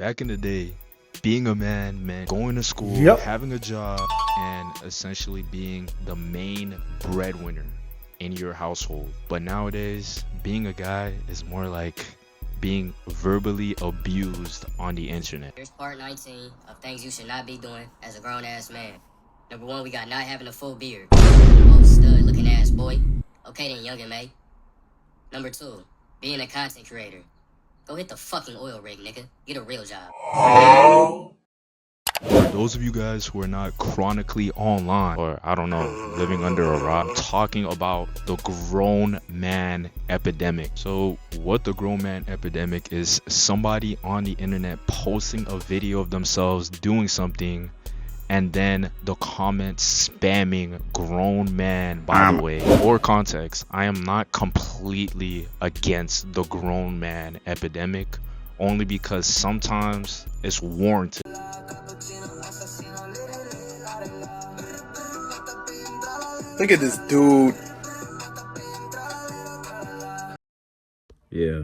Back in the day, being a man meant going to school, Yep. having a job, and essentially being the main breadwinner in your household. But nowadays, being a guy is more like being verbally abused on the internet. Here's part 19 of things you should not be doing as a grown-ass man. Number 1, we got not having a full beard. Oh, stud-looking ass boy. Okay then, youngin' mate. Number 2, being a content creator. Go hit the fucking oil rig, nigga. Get a real job. For those of you guys who are not chronically online, or I don't know, living under a rock, I'm talking about the grown man epidemic. So what the grown man epidemic is somebody on the internet posting a video of themselves doing something, and then the comments spamming grown man. By the way, for context, I am not completely against the grown man epidemic, only because sometimes it's warranted. Look at this dude. Yeah,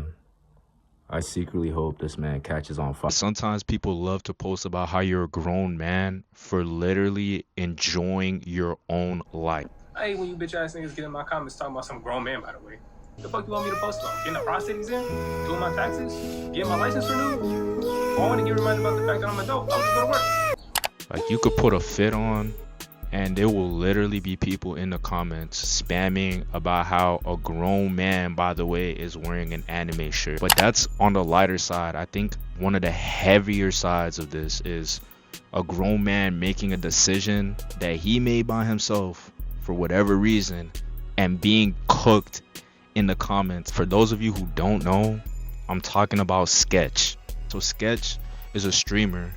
I secretly hope this man catches on fire. Sometimes people love to post about how you're a grown man for literally enjoying your own life. I hate when you bitch ass niggas get in my comments talking about some grown man, by the way. The fuck you want me to post on? Getting the prostate exam? Doing my taxes? Getting my license renewed? Or I want to get reminded about the fact that I'm adult. I'm just going to work. Like, you could put a fit on and there will literally be people in the comments spamming about how a grown man, by the way, is wearing an anime shirt. But that's on the lighter side. I think one of the heavier sides of this is a grown man making a decision that he made by himself for whatever reason and being cooked in the comments. For those of you who don't know, I'm talking about Sketch. So Sketch is a streamer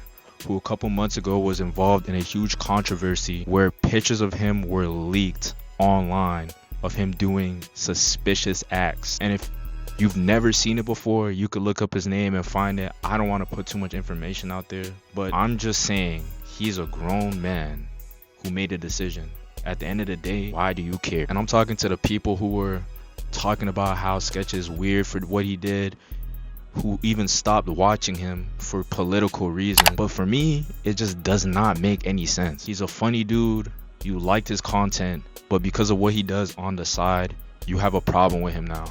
who a couple months ago was involved in a huge controversy where pictures of him were leaked online of him doing suspicious acts. And if you've never seen it before, you could look up his name and find it. I don't want to put too much information out there, but I'm just saying he's a grown man who made a decision. At the end of the day, why do you care? And I'm talking to the people who were talking about how Sketch is weird for what he did, who even stopped watching him for political reasons. But for me, it just does not make any sense. He's a funny dude, you liked his content, but because of what he does on the side, you have a problem with him now.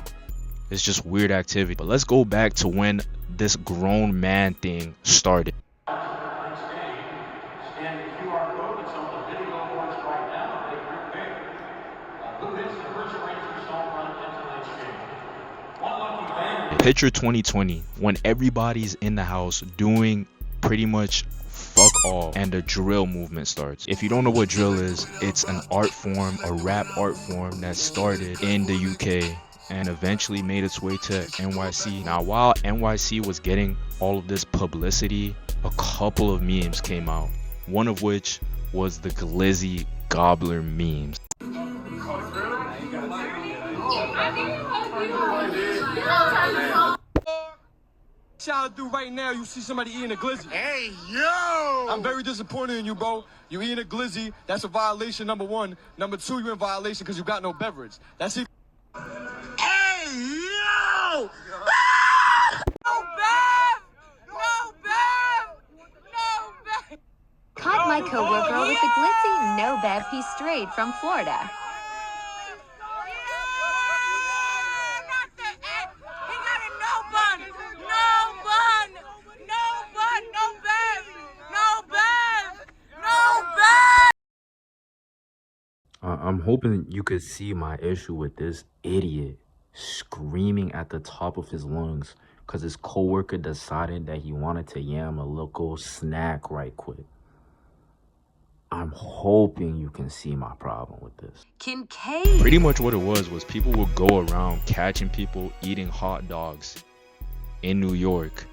It's just weird activity. But let's go back to when this grown man thing started. Picture 2020, when everybody's in the house doing pretty much fuck all and the drill movement starts. If you don't know what drill is, it's an art form, a rap art form that started in the UK and eventually made its way to NYC. Now, while NYC was getting all of this publicity, a couple of memes came out, one of which was the Glizzy Gobbler memes. Shout out through right now, you see somebody eating a glizzy. Hey, yo! I'm very disappointed in you, bro. You eating a glizzy, that's a violation, number 1. Number 2, you're in violation because you got no beverage. That's it. Hey, yo! No Bev! No Bev! No Bev! Caught my coworker with the glizzy no Bev. He's straight from Florida. I'm hoping you could see my issue with this idiot screaming at the top of his lungs because his coworker decided that he wanted to yam a local snack right quick. I'm hoping you can see my problem with this. Kincaid. Pretty much what it was people would go around catching people eating hot dogs in New York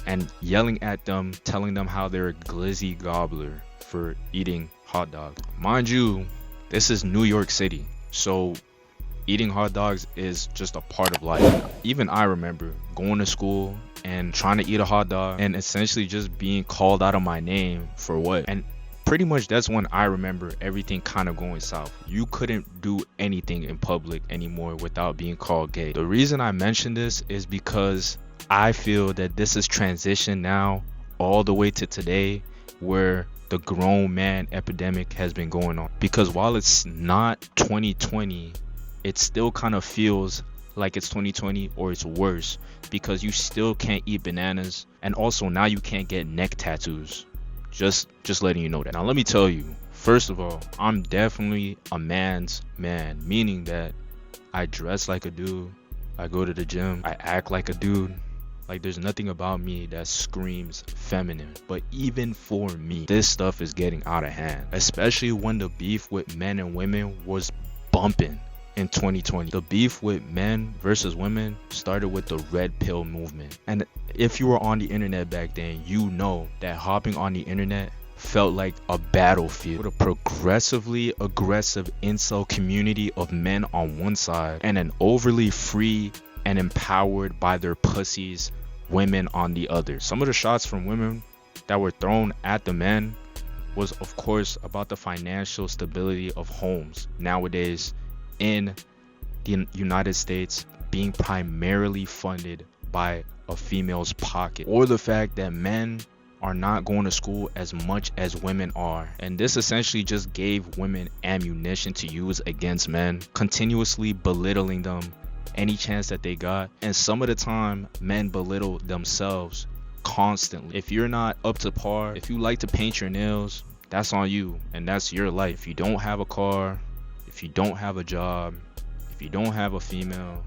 and yelling at them, telling them how they're a glizzy gobbler for eating hot dogs. Mind you, this is New York City, so eating hot dogs is just a part of life. Even I remember going to school and trying to eat a hot dog and essentially just being called out of my name for what? And pretty much that's when I remember everything kind of going south. You couldn't do anything in public anymore without being called gay. The reason I mention this is because I feel that this is transition now all the way to today, where the grown man epidemic has been going on. Because while it's not 2020, it still kind of feels like it's 2020, or it's worse, because you still can't eat bananas, and also now you can't get neck tattoos. Just letting you know that. Now let me tell you, first of all, I'm definitely a man's man, meaning that I dress like a dude, I go to the gym, I act like a dude. Like, there's nothing about me that screams feminine. But even for me, this stuff is getting out of hand, especially when the beef with men and women was bumping in 2020. The beef with men versus women started with the red pill movement. And if you were on the internet back then, you know that hopping on the internet felt like a battlefield, with a progressively aggressive incel community of men on one side, and an overly free and empowered by their pussies women on the other. Some of the shots from women that were thrown at the men was, of course, about the financial stability of homes nowadays in the United States being primarily funded by a female's pocket, or the fact that men are not going to school as much as women are. And this essentially just gave women ammunition to use against men, continuously belittling them any chance that they got. And some of the time, men belittle themselves constantly. If you're not up to par, if you like to paint your nails, that's on you, and that's your life. If you don't have a car, if you don't have a job, if you don't have a female,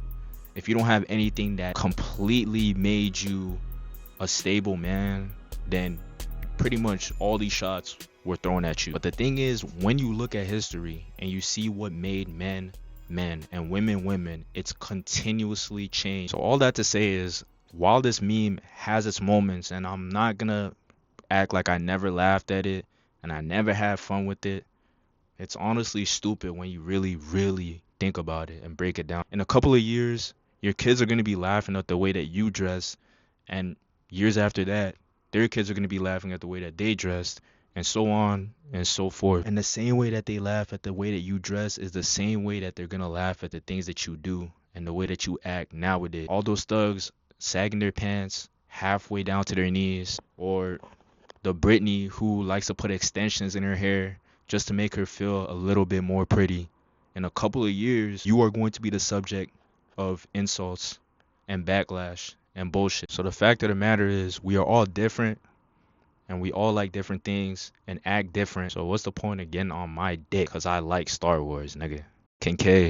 if you don't have anything that completely made you a stable man, then pretty much all these shots were thrown at you. But the thing is, when you look at history and you see what made men men and women, it's continuously changed. So all that to say is, while this meme has its moments, and I'm not gonna act like I never laughed at it and I never had fun with it, it's honestly stupid when you really think about it and break it down. In a couple of years, your kids are gonna be laughing at the way that you dress, and years after that, their kids are gonna be laughing at the way that they dressed, and so on and so forth. And the same way that they laugh at the way that you dress is the same way that they're gonna laugh at the things that you do and the way that you act nowadays. All those thugs sagging their pants halfway down to their knees, or the Britney who likes to put extensions in her hair just to make her feel a little bit more pretty. In a couple of years, you are going to be the subject of insults and backlash and bullshit. So the fact of the matter is, we are all different, and we all like different things and act different. So what's the point of getting on my dick because I like Star Wars, nigga? Kincaid.